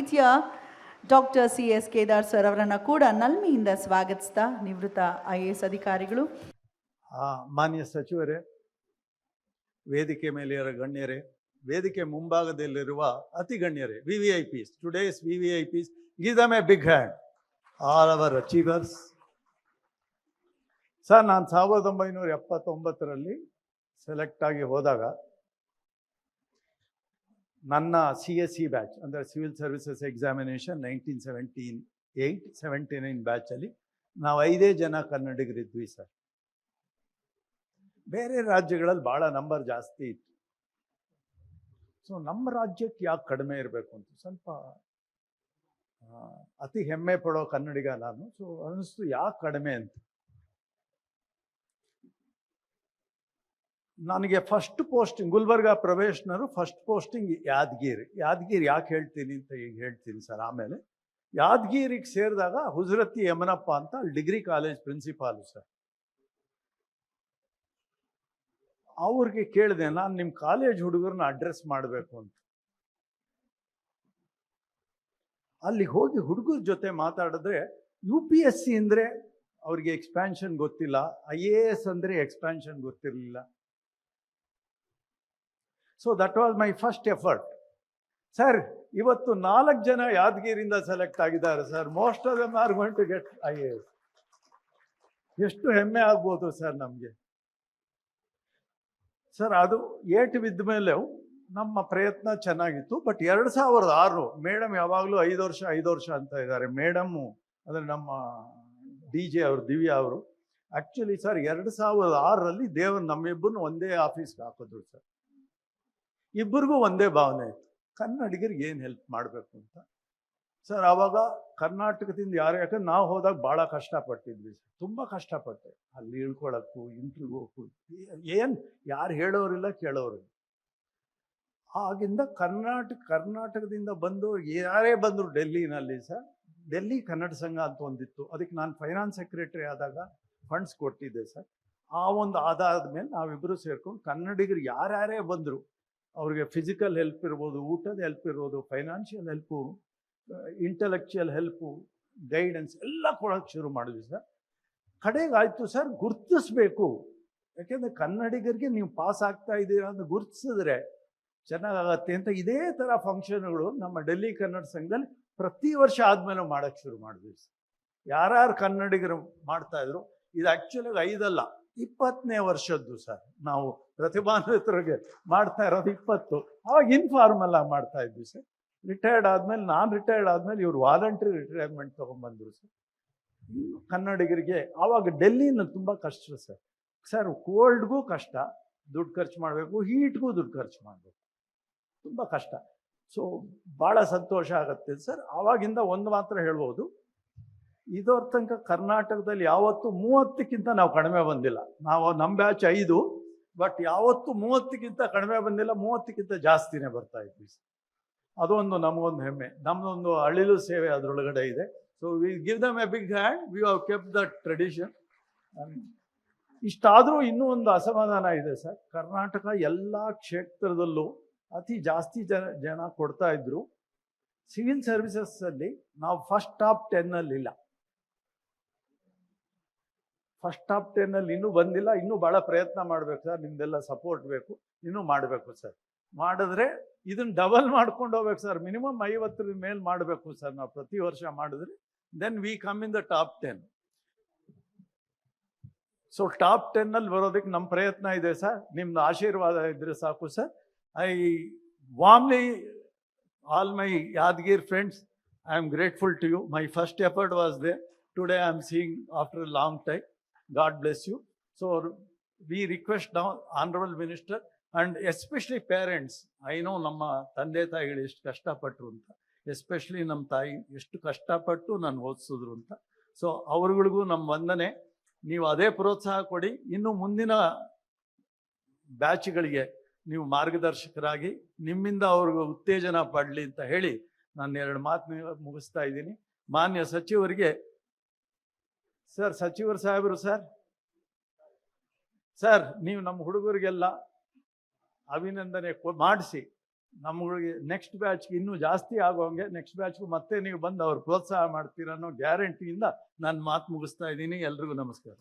ಪ್ರೀತಿಯ doctor CS Kedar sir ಅವರನ್ನು ಕೂಡ ನಲ್ಮೆಯಿಂದ ಸ್ವಾಗತಿಸ್ತಾ ನಿವೃತ್ತ IAS ಅಧಿಕಾರಿಗಳು. ಮಾನ್ಯ ಸಚಿವರೇ, ವೇದಿಕೆ ಮೇಲಿರುವ ಗಣ್ಯರೇ, ವೇದಿಕೆ ಮುಂಭಾಗದಲ್ಲಿರುವ ಅತಿ ಗಣ್ಯರೇ, VVIPs, today's VVIPs, give them a big hand. All our achievers. Sir, ನಾನು 1979ರಲ್ಲಿ ಸೆಲೆಕ್ಟ್ ಆಗಿ ಹೋದಾಗ ನನ್ನ CSE ಬ್ಯಾಚ್ ಅಂದರೆ ಸಿವಿಲ್ ಸರ್ವಿಸಸ್ ಎಕ್ಸಾಮಿನೇಷನ್ 1979 ಬ್ಯಾಚಲ್ಲಿ ನಾವು 5 ಜನ ಕನ್ನಡಿಗರಿದ್ವಿ ಸರ್. ಬೇರೆ ರಾಜ್ಯಗಳಲ್ಲಿ ಭಾಳ ನಂಬರ್ ಜಾಸ್ತಿ ಇತ್ತು. ಸೊ ನಮ್ಮ ರಾಜ್ಯಕ್ಕೆ ಯಾಕೆ ಕಡಿಮೆ ಇರಬೇಕು ಅಂತ ಸ್ವಲ್ಪ ಅತಿ ಹೆಮ್ಮೆ ಪಡೋ ಕನ್ನಡಿಗ ನಾನು. ಸೊ ಅನ್ನಿಸ್ತು ಯಾಕೆ ಕಡಿಮೆ ಅಂತ. ನನಗೆ first posting Gulbarga probationer, first posting Yadgir ಯಾಕೆ ಹೇಳ್ತೀನಿ ಅಂತ ಈಗ ಹೇಳ್ತೀನಿ ಸರ್. ಆಮೇಲೆ ಯಾದಗಿರಿಗೆ ಸೇರಿದಾಗ ಹುಜರತ್ತಿ ಯಮನಪ್ಪ ಅಂತ ಅಲ್ಲಿ ಡಿಗ್ರಿ ಕಾಲೇಜ್ ಪ್ರಿನ್ಸಿಪಾಲು ಸರ್. ಅವ್ರಿಗೆ ಕೇಳಿದೆ, ನಾನು ನಿಮ್ಮ ಕಾಲೇಜ್ ಹುಡುಗರನ್ನ ಅಡ್ರೆಸ್ ಮಾಡಬೇಕು ಅಂತ. ಅಲ್ಲಿಗೆ ಹೋಗಿ ಹುಡುಗರ ಜೊತೆ ಮಾತಾಡಿದ್ರೆ UPSC ಅಂದರೆ ಅವ್ರಿಗೆ ಎಕ್ಸ್ಪ್ಯಾನ್ಷನ್ ಗೊತ್ತಿಲ್ಲ, IAS ಅಂದರೆ ಎಕ್ಸ್ಪ್ಯಾನ್ಷನ್ ಗೊತ್ತಿರಲಿಲ್ಲ. So that was my first effort. Sir, ಇವತ್ತು 4 ಜನ ಯಾದಗಿರಿಯಿಂದ ಸೆಲೆಕ್ಟ್ ಆಗಿದ್ದಾರೆ sir. Most of them are going to get IAS. ಎಷ್ಟು ಹೆಮ್ಮೆ ಆಗ್ಬೋದು ಸರ್ ನಮಗೆ. ಸರ್, ಅದು ಏಟು ಬಿದ್ದ ಮೇಲೆ ನಮ್ಮ ಪ್ರಯತ್ನ ಚೆನ್ನಾಗಿತ್ತು. ಬಟ್ 2006 ಮೇಡಮ್ ಯಾವಾಗಲೂ 5 ವರ್ಷ ಅಂತ ಇದ್ದಾರೆ. ಮೇಡಮ್ಮು ಅಂದರೆ ನಮ್ಮ DJ ಅವರು, ದಿವ್ಯಾ ಅವರು. ಆ್ಯಕ್ಚುಲಿ ಸರ್ 2006ರಲ್ಲಿ ದೇವರು ನಮ್ಮಿಬ್ಬರನ್ನು ಒಂದೇ ಆಫೀಸ್ಗೆ ಹಾಕಿದ್ರು ಸರ್. ಇಬ್ಬರಿಗೂ ಒಂದೇ ಭಾವನೆ ಇತ್ತು, ಕನ್ನಡಿಗರಿಗೆ ಏನು ಹೆಲ್ಪ್ ಮಾಡಬೇಕು ಅಂತ. ಸರ್, ಆವಾಗ ಕರ್ನಾಟಕದಿಂದ ಯಾಕಂದ್ರೆ ನಾವು ಹೋದಾಗ ಭಾಳ ಕಷ್ಟಪಟ್ಟಿದ್ವಿ ಸರ್, ತುಂಬ ಕಷ್ಟಪಟ್ಟೆ. ಅಲ್ಲಿ ಇಳ್ಕೊಳ್ಳೋಕ್ಕೂ ಇಂಟ್ರ್ವ್ಯೂ ಹೋಗಕ್ಕೂ ಏನು ಯಾರು ಹೇಳೋರಿಲ್ಲ ಕೇಳೋರಿಲ್ಲ. ಆಗಿಂದ ಕರ್ನಾಟಕದಿಂದ ಬಂದು ಯಾರೇ ಬಂದರು ಡೆಲ್ಲಿನಲ್ಲಿ ಸರ್, ಡೆಲ್ಲಿ ಕನ್ನಡ ಸಂಘ ಅಂತ ಒಂದಿತ್ತು. ಅದಕ್ಕೆ ನಾನು ಫೈನಾನ್ಸ್ ಸೆಕ್ರೆಟರಿ ಆದಾಗ ಫಂಡ್ಸ್ ಕೊಟ್ಟಿದ್ದೆ ಸರ್. ಆ ಒಂದು ಆಧಾರದ ಮೇಲೆ ನಾವಿಬ್ಬರು ಸೇರ್ಕೊಂಡು ಕನ್ನಡಿಗರು ಯಾರ್ಯಾರೇ ಬಂದರು ಅವ್ರಿಗೆ ಫಿಸಿಕಲ್ ಹೆಲ್ಪ್ ಇರ್ಬೋದು, ಊಟದ ಹೆಲ್ಪ್ ಇರ್ಬೋದು, financial help, intellectual help, guidance ಎಲ್ಲ ಕೊಡೋಕ್ಕೆ ಶುರು ಮಾಡಿದ್ವಿ ಸರ್. ಕಡೆಗಾಯಿತು ಸರ್, ಗುರ್ತಿಸ್ಬೇಕು. ಯಾಕೆಂದರೆ ಕನ್ನಡಿಗರಿಗೆ ನೀವು ಪಾಸ್ ಆಗ್ತಾ ಇದ್ದೀರಾ ಅಂತ ಗುರ್ತಿಸಿದ್ರೆ ಚೆನ್ನಾಗತ್ತೆ ಅಂತ ಇದೇ ಥರ ಫಂಕ್ಷನ್ಗಳು ನಮ್ಮ ಡೆಲ್ಲಿ ಕನ್ನಡ ಸಂಘದಲ್ಲಿ ಪ್ರತಿ ವರ್ಷ ಆದಮೇಲೆ ಮಾಡೋಕ್ಕೆ ಶುರು ಮಾಡಿದ್ವಿ ಸರ್. ಯಾರ್ಯಾರು ಕನ್ನಡಿಗರು ಮಾಡ್ತಾಯಿದ್ರು. ಇದು ಆ್ಯಕ್ಚುಲಾಗಿ 5 ಅಲ್ಲ 20ನೇ ವರ್ಷದ್ದು ಸರ್. ನಾವು ಪ್ರತಿಭಾನ್ವಿತರಿಗೆ ಮಾಡ್ತಾ ಇರೋದು 20. ಅವಾಗ ಇನ್ಫಾರ್ಮಲ್ ಆಗಿ ಮಾಡ್ತಾ ಇದ್ವಿ ಸರ್. ರಿಟೈರ್ಡ್ ಆದಮೇಲೆ, ನಾನು ರಿಟೈರ್ಡ್ ಆದಮೇಲೆ ಇವರು ವಾಲಂಟ್ರಿ ರಿಟೈರ್ಮೆಂಟ್ ತೊಗೊಂಡ್ಬಂದರು ಸರ್. ಕನ್ನಡಿಗರಿಗೆ ಆವಾಗ ಡೆಲ್ಲಿನ ತುಂಬ ಕಷ್ಟ ಸರ್. ಸರ್, ಕೋಲ್ಡ್ಗೂ ಕಷ್ಟ, ದುಡ್ಡು ಖರ್ಚು ಮಾಡಬೇಕು, ಹೀಟ್ಗೂ ದುಡ್ಡು ಖರ್ಚು ಮಾಡಬೇಕು, ತುಂಬ ಕಷ್ಟ. ಸೊ ಭಾಳ ಸಂತೋಷ ಆಗುತ್ತೆ ಸರ್. ಆವಾಗಿಂದ ಒಂದು ಮಾತ್ರ ಹೇಳ್ಬೋದು, ಇದರ ತನಕ ಕರ್ನಾಟಕದಲ್ಲಿ ಯಾವತ್ತೂ 30ಕ್ಕಿಂತ ನಾವು ಕಡಿಮೆ ಬಂದಿಲ್ಲ. ನಾವು ನಮ್ಮ ಬ್ಯಾಚ್ 5, ಬಟ್ ಯಾವತ್ತೂ 30ಕ್ಕಿಂತ ಕಡಿಮೆ ಬಂದಿಲ್ಲ, 30ಕ್ಕಿಂತ ಜಾಸ್ತಿನೇ ಬರ್ತಾ ಇದ್ವಿ ಸರ್. ಅದೊಂದು ನಮಗೊಂದು ಹೆಮ್ಮೆ, ನಮ್ಮದೊಂದು ಅಳಿಲು ಸೇವೆ ಅದರೊಳಗಡೆ ಇದೆ. So we give them a big hand. We have kept that tradition. ಇಷ್ಟಾದರೂ ಇನ್ನೂ ಒಂದು ಅಸಮಾಧಾನ ಇದೆ ಸರ್. ಕರ್ನಾಟಕ ಎಲ್ಲ ಕ್ಷೇತ್ರದಲ್ಲೂ ಅತಿ ಜಾಸ್ತಿ ಜನ ಕೊಡ್ತಾ ಇದ್ರು. ಸಿವಿಲ್ ಸರ್ವಿಸಸ್ಸಲ್ಲಿ ನಾವು ಫಸ್ಟ್ ಟಾಪ್ 10 ಇಲ್ಲ. ಫಸ್ಟ್ ಟಾಪ್ 10 ಇನ್ನೂ ಬಂದಿಲ್ಲ. ಇನ್ನೂ ಭಾಳ ಪ್ರಯತ್ನ ಮಾಡಬೇಕು ಸರ್. ನಿಮ್ದೆಲ್ಲ ಸಪೋರ್ಟ್ ಬೇಕು, ಇನ್ನೂ ಮಾಡಬೇಕು ಸರ್. ಮಾಡಿದ್ರೆ ಇದನ್ನು ಡಬಲ್ ಮಾಡ್ಕೊಂಡು ಹೋಗ್ಬೇಕು ಸರ್. ಮಿನಿಮಮ್ 50 ಮೇಲೆ ಮಾಡಬೇಕು ಸರ್ ನಾವು ಪ್ರತಿ ವರ್ಷ ಮಾಡಿದ್ರೆ. Then we come in the top 10. So top 10 ಬರೋದಕ್ಕೆ ನಮ್ಮ ಪ್ರಯತ್ನ ಇದೆ ಸರ್. ನಿಮ್ದು ಆಶೀರ್ವಾದ ಇದ್ರೆ ಸಾಕು sir. I warmly all my Yadgir friends, I am grateful to you. My first effort was there. Today I am seeing after a long time. God bless you. So we request now Honorable Minister and especially parents. I know ನಮ್ಮ ತಂದೆ ತಾಯಿಗಳು ಎಷ್ಟು ಕಷ್ಟಪಟ್ಟರು ಅಂತ, especially ನಮ್ಮ ತಾಯಿ ಎಷ್ಟು ಕಷ್ಟಪಟ್ಟು ನಾನು ಓದಿಸಿದ್ರು ಅಂತ. ಸೊ ಅವ್ರಗಳಿಗೂ ನಮ್ಮ ವಂದನೆ. ನೀವು ಅದೇ ಪ್ರೋತ್ಸಾಹ ಕೊಡಿ. ಇನ್ನು ಮುಂದಿನ ಬ್ಯಾಚ್ಗಳಿಗೆ ನೀವು ಮಾರ್ಗದರ್ಶಕರಾಗಿ ನಿಮ್ಮಿಂದ ಅವ್ರಿಗೆ ಉತ್ತೇಜನ ಪಡಲಿ ಅಂತ ಹೇಳಿ ನಾನು 2 ಮಾತು ಮುಗಿಸ್ತಾ ಇದ್ದೀನಿ. ಮಾನ್ಯ ಸಚಿವರಿಗೆ ಸರ್, ಸಚಿವರು ಸಾಹೇಬರು ಸರ್, ನೀವು ನಮ್ಮ ಹುಡುಗರಿಗೆಲ್ಲ ಅಭಿನಂದನೆ ಮಾಡಿಸಿ ನಮ್ಗಳಿಗೆ ನೆಕ್ಸ್ಟ್ ಬ್ಯಾಚ್ಗೆ ಇನ್ನೂ ಜಾಸ್ತಿ ಆಗೋಂಗೆ ನೆಕ್ಸ್ಟ್ ಬ್ಯಾಚ್ಗೂ ಮತ್ತೆ ನೀವು ಬಂದು ಅವ್ರು ಪ್ರೋತ್ಸಾಹ ಮಾಡ್ತೀರ ಅನ್ನೋ ಗ್ಯಾರಂಟಿಯಿಂದ ನಾನು ಮಾತು ಮುಗಿಸ್ತಾ ಇದ್ದೀನಿ. ಎಲ್ರಿಗೂ ನಮಸ್ಕಾರ.